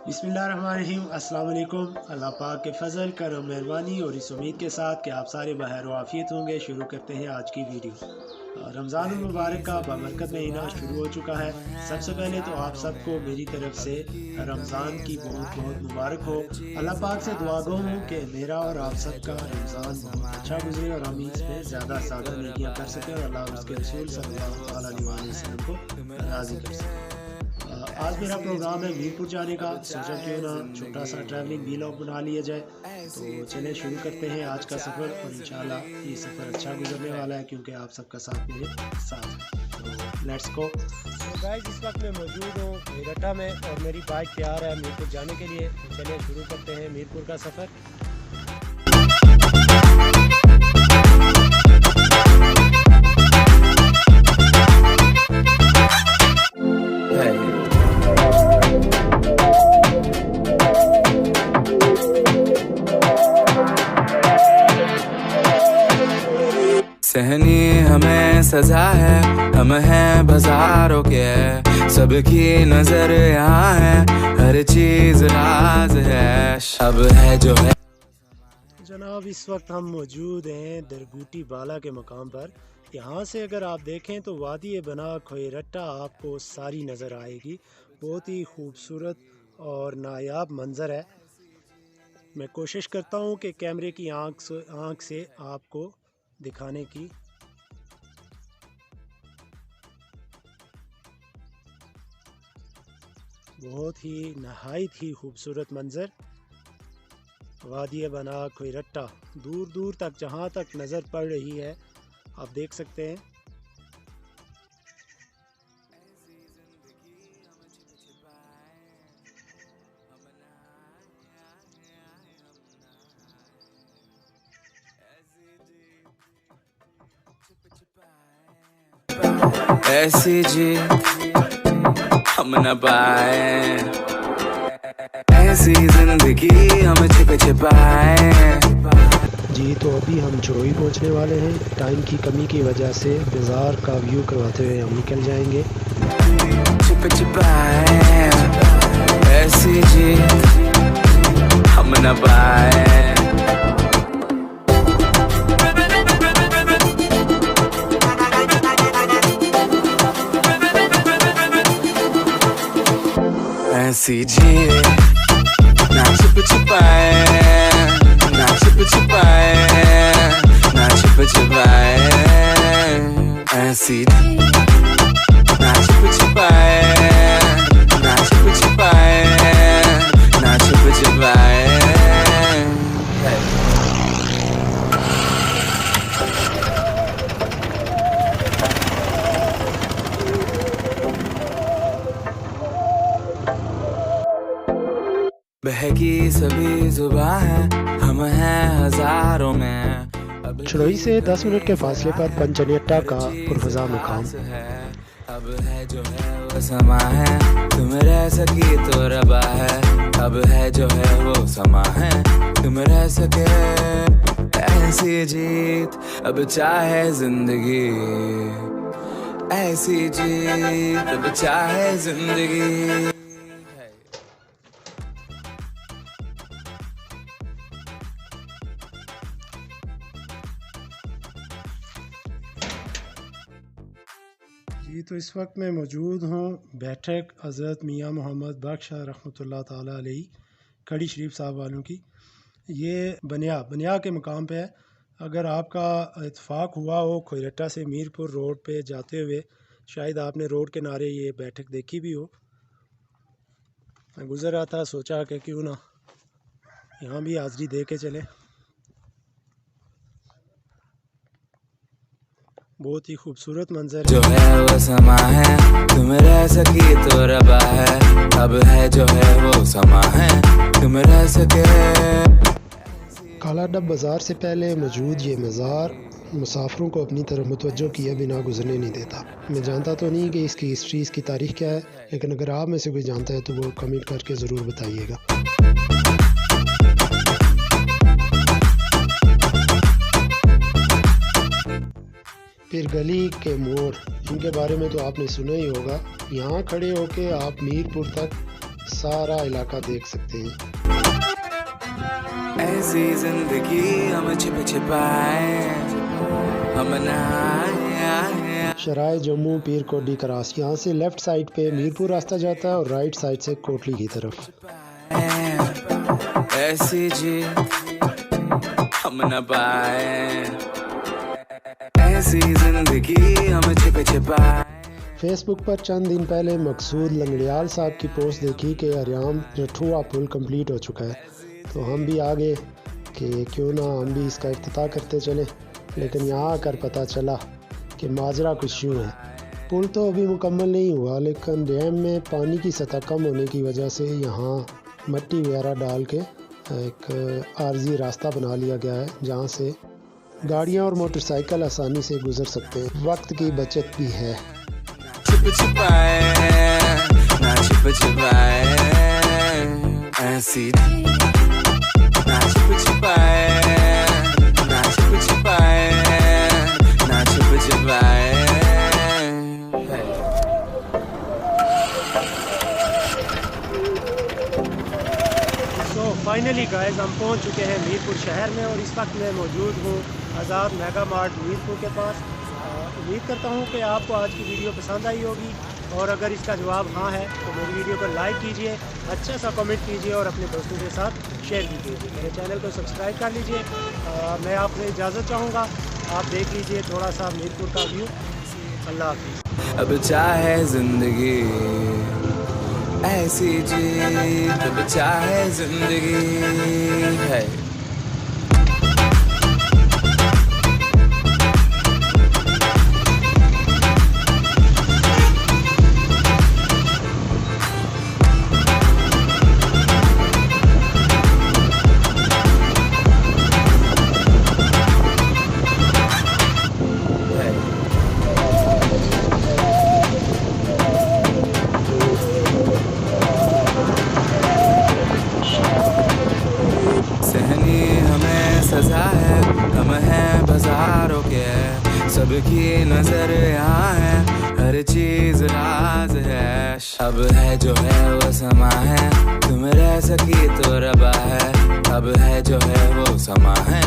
बिस्मिल्लाहिर्रहमानिर्रहीम। अस्सलाम वालेकुम। अल्लाह पाक के फ़ज़ल करम मेहरबानी और इस उम्मीद के साथ कि आप सारे बहर आफियत होंगे शुरू करते हैं आज की वीडियो। रमज़ान मुबारक का बाबरकत महीना शुरू हो चुका है। सबसे पहले तो आप सबको मेरी तरफ से रमज़ान की बहुत बहुत मुबारक हो। अल्लाह पाक से दुआ गो हूँ कि मेरा और आप सबका रमज़ान बहुत अच्छा गुजरे और हम इसमें ज़्यादा नेकियां कर सकें और अल्लाह और उसके रसूल सल्लल्लाहु अलैहि वसल्लम को राज़ी कर सकें। आज मेरा प्रोग्राम है मीरपुर जाने का। सोचा क्यों ना छोटा सा ट्रैवलिंग व्लॉग बना लिया जाए। तो चलें शुरू करते हैं आज का सफ़र और इंशाल्लाह ये सफ़र अच्छा गुजरने वाला है क्योंकि आप सबका साथ मेरे साथ है। तो लेट्स गो। तो गाइस इस वक्त मैं मौजूद हूँ मेरठा में और मेरी बाइक तैयार है मीरपुर जाने के लिए। तो चलिए शुरू करते हैं मीरपुर का सफ़र। सहनी हमें सजा है, हम हैं बाजारों के, सबकी नजर यहाँ है, हर चीज राज है, अब है जो है। जनाब इस वक्त हम मौजूद हैं दरगूटी बाला के मकाम पर। यहाँ से अगर आप देखें तो वादी बना खोयरट्टा आपको सारी नज़र आएगी। बहुत ही खूबसूरत और नायाब मंज़र है। मैं कोशिश करता हूँ कि कैमरे की आँख से आपको दिखाने की। बहुत ही नहायत ही खूबसूरत मंज़र। वादी बना खोयरट्टा दूर दूर तक जहाँ तक नज़र पड़ रही है आप देख सकते हैं। ऐसी जी हम न पाए, ऐसी जिंदगी हम छिपाए। जी तो अभी हम चोई पहुंचने वाले हैं। टाइम की कमी की वजह से बाज़ार का व्यू करवाते हुए हम निकल जाएंगे। छिपाए ऐसी जी हम न पाए। ऐसी जी ना छिपाए, ना छिपाए, ना छिपाए। ऐसी ना छिपाए, ना छिपाए, ना छिपाए। बहकी सभी जुबां है, हम हैं हजारों में। चड़ोई से 10 मिनट के फासले पर पंचनियट्टा का पुरफजा मुकाम। अब है जो है वो समा है, तुम रह सकी तो रबा है। अब है जो है वो समा है, तुम रह सके। ऐसी जीत अब चाहे जिंदगी, ऐसी जीत अब चाहे जिंदगी। जी तो इस वक्त मैं मौजूद हूँ बैठक हज़रत मियाँ मोहम्मद बख्श रहमतुल्लाह ताला अलैहि खड़ी शरीफ साहब वालों की। ये बनिया के मकाम पे है। अगर आपका इत्फाक हुआ हो खोयरट्टा से मीरपुर रोड पे जाते हुए, शायद आपने रोड के किनारे ये बैठक देखी भी हो। मैं गुज़र रहा था, सोचा कि क्यों ना यहाँ भी हाज़री दे के चले। बहुत ही खूबसूरत मंजर जो है वो समा है, तुम रह सकी तो रबा है। अब है जो है वो समा है, तुम रह सके। काला डब बाज़ार से पहले मौजूद ये मज़ार मुसाफिरों को अपनी तरफ मुतवज्जो किए बिना गुजरने नहीं देता। मैं जानता तो नहीं कि इसकी हिस्ट्री, इसकी तारीख़ क्या है, लेकिन अगर आप में से कोई जानता है तो वो कमेंट करके ज़रूर बताइएगा। फिर गली के मोड़, इनके बारे में तो आपने सुना ही होगा। यहाँ खड़े होके आप मीरपुर तक सारा इलाका देख सकते हैं। ऐसी जिंदगी हम छिप छिपाए हम नहाए शराय जम्मू पीर कोडी क्रास, यहाँ से लेफ्ट साइड पे मीरपुर रास्ता जाता है और राइट साइड से कोटली की तरफ। ऐसी जी हम न पाए ऐसी जिंदगी हम छिप छिपाए। फेसबुक पर चंद दिन पहले मकसूद लंगड़ियाल साहब की पोस्ट देखी कि अरियाम रठुआ पुल कंप्लीट हो चुका है, तो हम भी आ गए कि क्यों ना हम भी इसका इफ्तिताह करते चले। लेकिन यहाँ आकर पता चला कि माजरा कुछ यूँ है। पुल तो अभी मुकम्मल नहीं हुआ, लेकिन डैम में पानी की सतह कम होने की वजह से यहाँ मट्टी वगैरह डाल के एक आर्जी रास्ता बना लिया गया है, जहाँ से गाड़ियाँ और मोटरसाइकिल आसानी से गुजर सकते हैं। वक्त की बचत भी है। छिप छिपाए ना छिप छिपाए ऐसी ना छिप छिपाए ना छिप छिपाए ना छिप छिपाए। तो फाइनली गाइस हम पहुंच चुके हैं मीरपुर शहर में और इस वक्त मैं मौजूद हूं आज़ाद मेगा मार्ट मीरपुर के पास। उम्मीद करता हूं कि आपको आज की वीडियो पसंद आई होगी, और अगर इसका जवाब हाँ है तो मेरी वीडियो को लाइक कीजिए, अच्छा सा कमेंट कीजिए और अपने दोस्तों के साथ शेयर भी कीजिए। मेरे चैनल को सब्सक्राइब कर लीजिए। मैं आपसे इजाज़त चाहूँगा, आप देख लीजिए थोड़ा सा मीरपुर का व्यू। अल्लाह हाफिज़। अब चाहे जिंदगी ऐसी जी अब चाहे जिंदगी है। सहनी हमें सजा है, हम हैं बाजारों के, सबकी नजर यहाँ है, हर चीज राज है। अब है जो है वो समा है, तुम रह सकी तो रबा है। अब है जो है वो समा है,